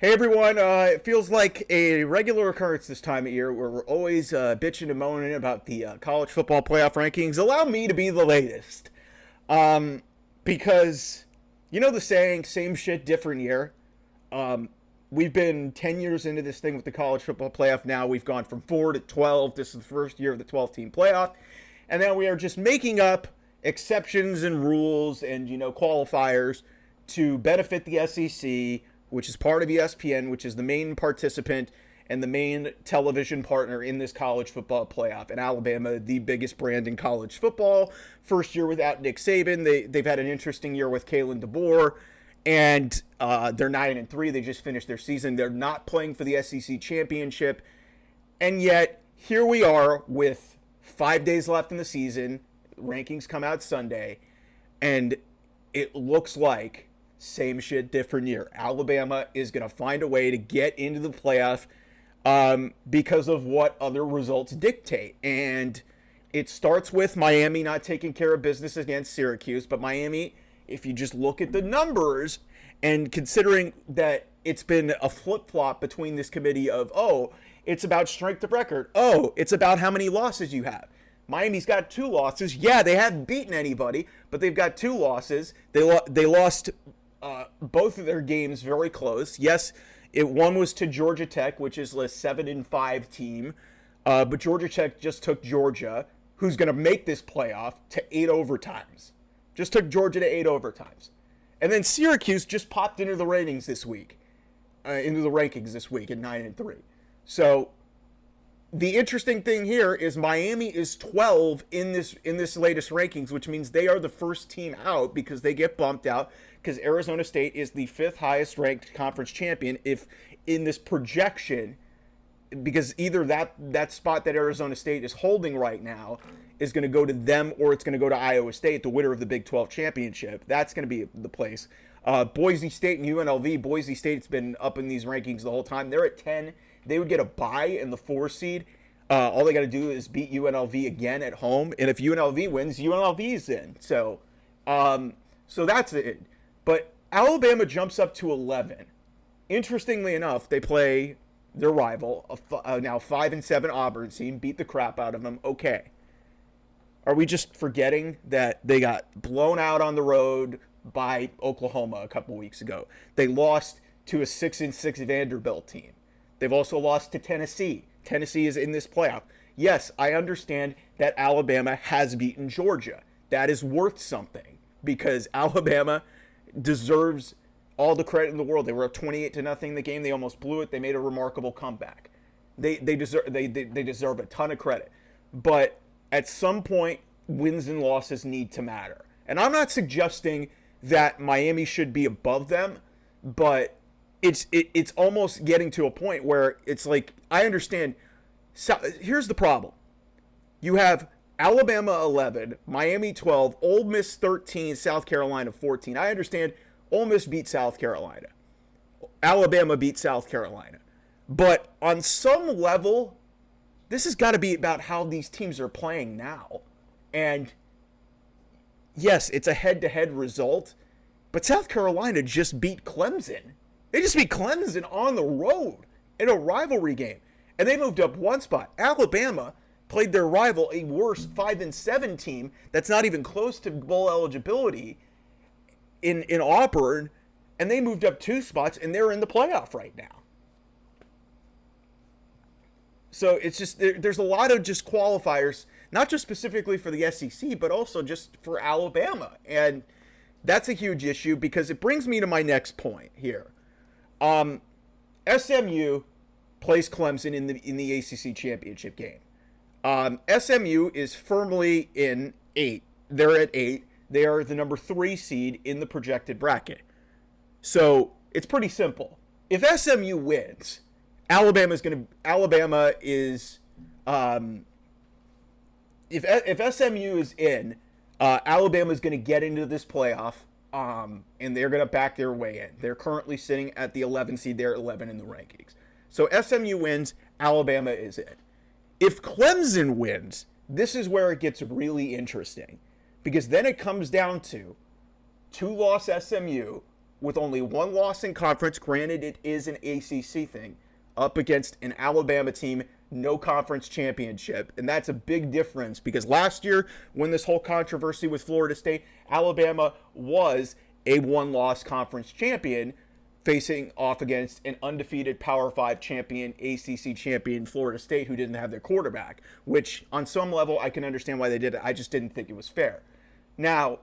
Hey everyone, it feels like a regular occurrence this time of year where we're always bitching and moaning about the college football playoff rankings. Allow me to be the latest. Um, because, you know the saying, same shit, different year? Um, we've been 10 years into this thing with the college football playoff now. We've gone from 4 to 12. This is the first year of the 12-team playoff. And now we are just making up exceptions and rules and, qualifiers to benefit the SEC, which is part of ESPN, which is the main participant and the main television partner in this college football playoff. And Alabama, the biggest brand in college football. First year without Nick Saban. They've had an interesting year with Kalen DeBoer. And they're 9-3. They just finished their season. They're not playing for the SEC championship. And yet, here we are with 5 days left in the season. Rankings come out Sunday. And it looks like same shit, different year. Alabama is going to find a way to get into the playoff because of what other results dictate. And it starts with Miami not taking care of business against Syracuse. But Miami, if you just look at the numbers and considering that it's been a flip-flop between this committee of, oh, it's about strength of record. Oh, it's about how many losses you have. Miami's got 2 losses. Yeah, they haven't beaten anybody, but they've got 2 losses. They lost both of their games very close. Yes, one was to Georgia Tech, which is a 7-5 team, but Georgia Tech just took Georgia, who's going to make this playoff, to 8 overtimes. Just took Georgia to 8 overtimes. And then Syracuse just popped into the rankings this week, at 9-3. So the interesting thing here is Miami is 12 in this latest rankings, which means they are the first team out because they get bumped out because Arizona State is the 5th highest ranked conference champion if in this projection, because either that spot that Arizona State is holding right now is going to go to them or it's going to go to Iowa State, the winner of the Big 12 championship. That's going to be the place. Boise State and UNLV. Boise State's been up in these rankings the whole time. They're at 10. They would get a bye in the 4 seed. All they got to do is beat UNLV again at home. And if UNLV wins, UNLV's in. So that's it. But Alabama jumps up to 11. Interestingly enough, they play their rival, now 5-7 Auburn team, beat the crap out of them. Okay. Are we just forgetting that they got blown out on the road by Oklahoma a couple weeks ago? They lost to a 6-6 Vanderbilt team. They've also lost to Tennessee. Tennessee is in this playoff. Yes, I understand that Alabama has beaten Georgia. That is worth something because Alabama deserves all the credit in the world. They were up 28-0 in the game. They almost blew it. They made a remarkable comeback. They deserve a ton of credit. But at some point, wins and losses need to matter. And I'm not suggesting that Miami should be above them, but it's almost getting to a point where it's like, I understand. So, here's the problem. You have Alabama 11, Miami 12, Ole Miss 13, South Carolina 14. I understand Ole Miss beat South Carolina. Alabama beat South Carolina. But on some level, this has got to be about how these teams are playing now. And yes, it's a head-to-head result, but South Carolina just beat Clemson. They just beat Clemson on the road in a rivalry game. And they moved up 1 spot. Alabama played their rival, a worse 5-7 team that's not even close to bowl eligibility in Auburn, and they moved up 2 spots, and they're in the playoff right now. So it's just, there's a lot of just qualifiers, not just specifically for the SEC, but also just for Alabama. And that's a huge issue because it brings me to my next point here. SMU plays Clemson in the ACC championship game. SMU is firmly in 8. They're at 8. They are the number 3 seed in the projected bracket. So it's pretty simple. If SMU wins, Alabama is if SMU is in, Alabama is going to get into this playoff, and they're going to back their way in. They're currently sitting at the 11 seed. They're 11 in the rankings. So SMU wins, Alabama is in. If Clemson wins, this is where it gets really interesting, because then it comes down to 2-loss SMU with only one loss in conference, granted it is an ACC thing, up against an Alabama team, no conference championship. And that's a big difference because last year, when this whole controversy with Florida State, Alabama was a one-loss conference champion facing off against an undefeated Power 5 champion, ACC champion Florida State, who didn't have their quarterback, which on some level I can understand why they did it. I just didn't think it was fair. Now,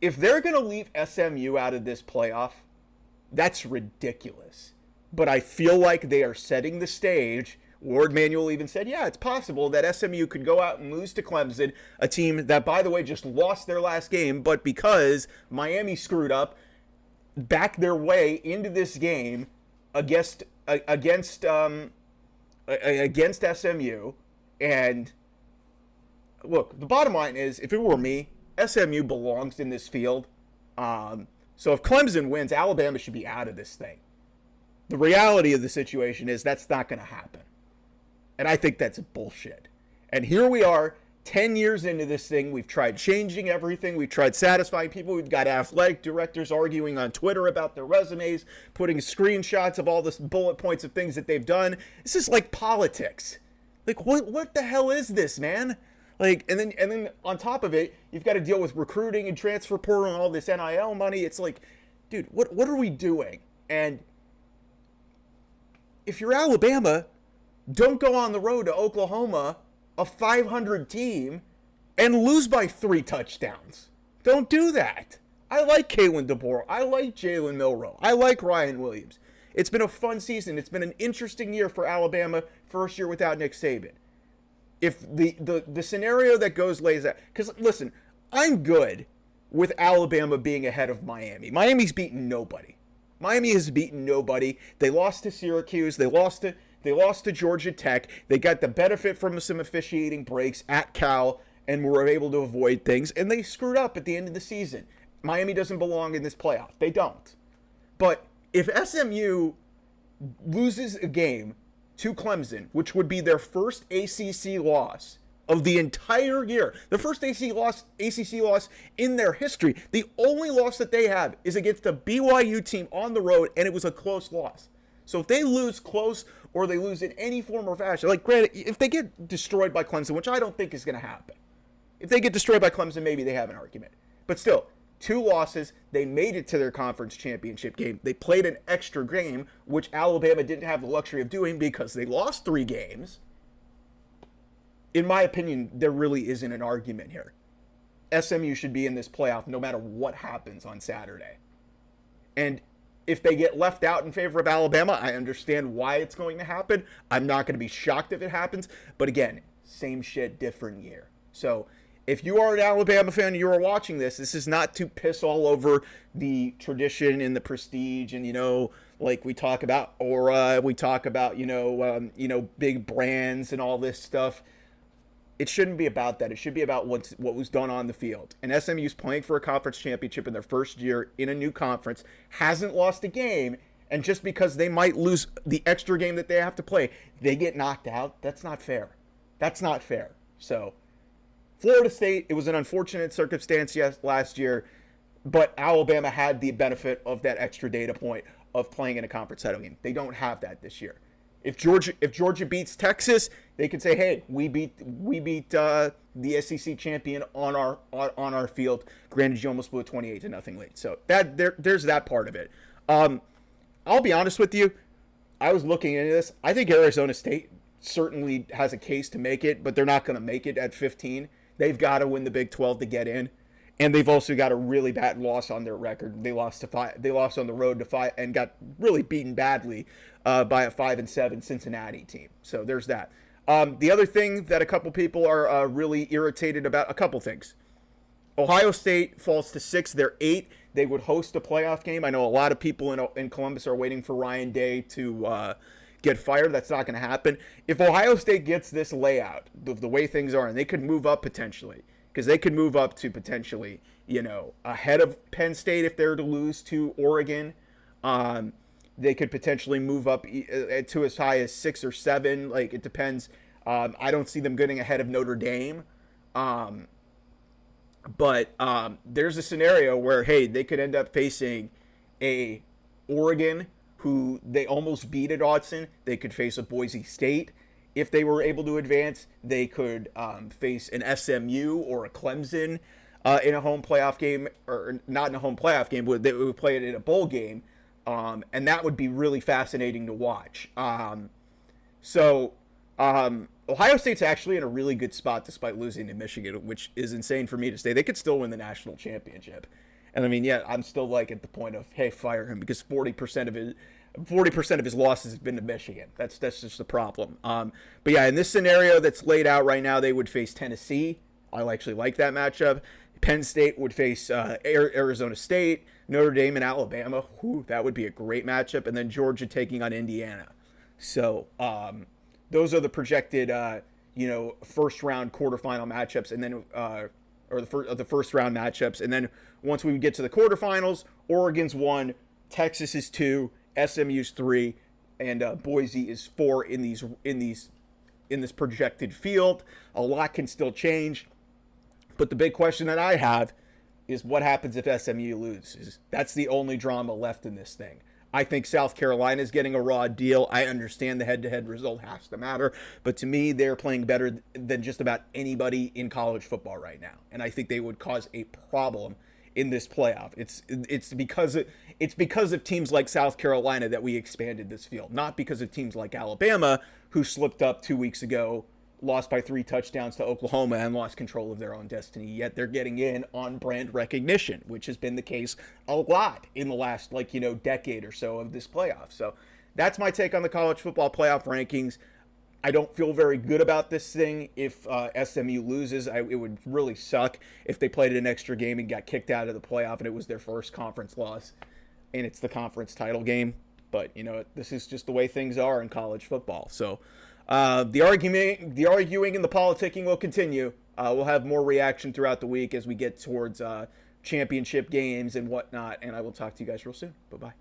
if they're going to leave SMU out of this playoff, that's ridiculous. But I feel like they are setting the stage. Ward Manuel even said, yeah, it's possible that SMU could go out and lose to Clemson, a team that, by the way, just lost their last game, but because Miami screwed up, backed their way into this game against SMU. And look, the bottom line is, if it were me, SMU belongs in this field. So if Clemson wins, Alabama should be out of this thing. The reality of the situation is that's not going to happen. And I think that's bullshit. And here we are, 10 years into this thing. We've tried changing everything. We've tried satisfying people. We've got athletic directors arguing on Twitter about their resumes, putting screenshots of all the bullet points of things that they've done. This is like politics. Like, what the hell is this, man? Like, and then on top of it, you've got to deal with recruiting and transfer portal and all this NIL money. It's like, dude, what are we doing? And if you're Alabama, don't go on the road to Oklahoma, a 500 team, and lose by 3 touchdowns. Don't do that. I like Kalen DeBoer. I like Jalen Milroe. I like Ryan Williams. It's been a fun season. It's been an interesting year for Alabama, first year without Nick Saban. If the scenario that lays out, because listen, I'm good with Alabama being ahead of Miami. Miami's beaten nobody. Miami has beaten nobody. They lost to Syracuse. They lost to Georgia Tech. They got the benefit from some officiating breaks at Cal and were able to avoid things. And they screwed up at the end of the season. Miami doesn't belong in this playoff. They don't. But if SMU loses a game to Clemson, which would be their first ACC loss of the entire year, the first ACC loss in their history, the only loss that they have is against a BYU team on the road, and it was a close loss. So if they lose close or they lose in any form or fashion, like granted, if they get destroyed by Clemson, which I don't think is going to happen, if they get destroyed by Clemson, maybe they have an argument. But still, 2 losses, they made it to their conference championship game. They played an extra game, which Alabama didn't have the luxury of doing because they lost 3 games. In my opinion, there really isn't an argument here. SMU should be in this playoff no matter what happens on Saturday. And if they get left out in favor of Alabama, I understand why it's going to happen. I'm not going to be shocked if it happens. But again, same shit, different year. So if you are an Alabama fan and you are watching this, this is not to piss all over the tradition and the prestige and, like we talk about, aura, we talk about, big brands and all this stuff. It shouldn't be about that. It should be about what was done on the field. And SMU's playing for a conference championship in their first year in a new conference, hasn't lost a game, and just because they might lose the extra game that they have to play, they get knocked out. That's not fair. That's not fair. So, Florida State, it was an unfortunate circumstance last year, but Alabama had the benefit of that extra data point of playing in a conference title game. They don't have that this year. If Georgia beats Texas, they can say, "Hey, we beat the SEC champion on our field." Granted, you almost blew a 28-0 lead. So there's that part of it. I'll be honest with you. I was looking into this. I think Arizona State certainly has a case to make it, but they're not going to make it at 15. They've got to win the Big 12 to get in, and they've also got a really bad loss on their record. They lost on the road to 5 and got really beaten badly by a 5-7 Cincinnati team. So there's that. The other thing that a couple people are really irritated about, a couple things. Ohio State falls to 6. They're 8. They would host a playoff game. I know a lot of people in Columbus are waiting for Ryan Day to get fired. That's not going to happen. If Ohio State gets this layout, the way things are, and they could move up potentially, because they could move up to potentially, ahead of Penn State if they're to lose to Oregon. They could potentially move up to as high as 6 or 7. Like, it depends. I don't see them getting ahead of Notre Dame. But there's a scenario where, hey, they could end up facing a Oregon, who they almost beat at Autzen. They could face a Boise State if they were able to advance. They could face an SMU or a Clemson in a home playoff game, or not in a home playoff game, but they would play it in a bowl game, and that would be really fascinating to watch. Ohio State's actually in a really good spot despite losing to Michigan, which is insane for me to say. They could still win the national championship. And I mean, yeah, I'm still like at the point of, hey, fire him, because 40% of his losses have been to Michigan. That's just the problem. But yeah, in this scenario that's laid out right now, they would face Tennessee. I actually like that matchup. Penn State would face Arizona State, Notre Dame, and Alabama. Whew, that would be a great matchup. And then Georgia taking on Indiana. So those are the projected, first round quarterfinal matchups, and then the first round matchups. And then once we get to the quarterfinals, Oregon's 1, Texas is 2, SMU's 3, and Boise is 4 in this projected field. A lot can still change, but the big question that I have is what happens if SMU loses? That's the only drama left in this thing. I think South Carolina is getting a raw deal. I understand the head-to-head result has to matter, but to me, they're playing better than just about anybody in college football right now, and I think they would cause a problem in this playoff. It's because of teams like South Carolina that we expanded this field, not because of teams like Alabama, who slipped up 2 weeks ago, lost by 3 touchdowns to Oklahoma, and lost control of their own destiny. Yet they're getting in on brand recognition, which has been the case a lot in the last decade or so of this playoff. So that's my take on the college football playoff rankings. I don't feel very good about this thing if SMU loses. It would really suck if they played an extra game and got kicked out of the playoff and it was their first conference loss and it's the conference title game. But, this is just the way things are in college football. So the arguing and the politicking will continue. We'll have more reaction throughout the week as we get towards championship games and whatnot. And I will talk to you guys real soon. Bye-bye.